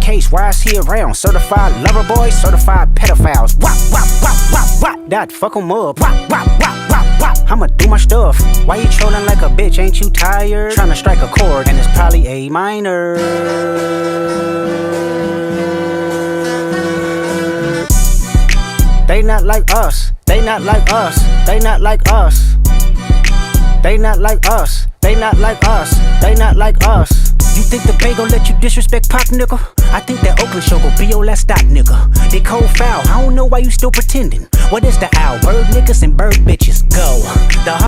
case, why is he around? Certified lover boys, certified pedophiles. Wop, wop, wop, wop, wop. That fuck 'em up. Wop, wop, wop, wop, wop. I'ma do my stuff. Why you trolling like a bitch? Ain't you tired? Tryna strike a chord, and it's probably A minor. They not like us. They not like us. They not like us. They not like us. They not like us. They not like us. You think the Bay gon' let you disrespect Pop, nigga? I think that Oakland show gon' be your last stop, nigga. They cold foul, I don't know why you still pretending. What is the owl? Bird niggas and bird bitches, go. The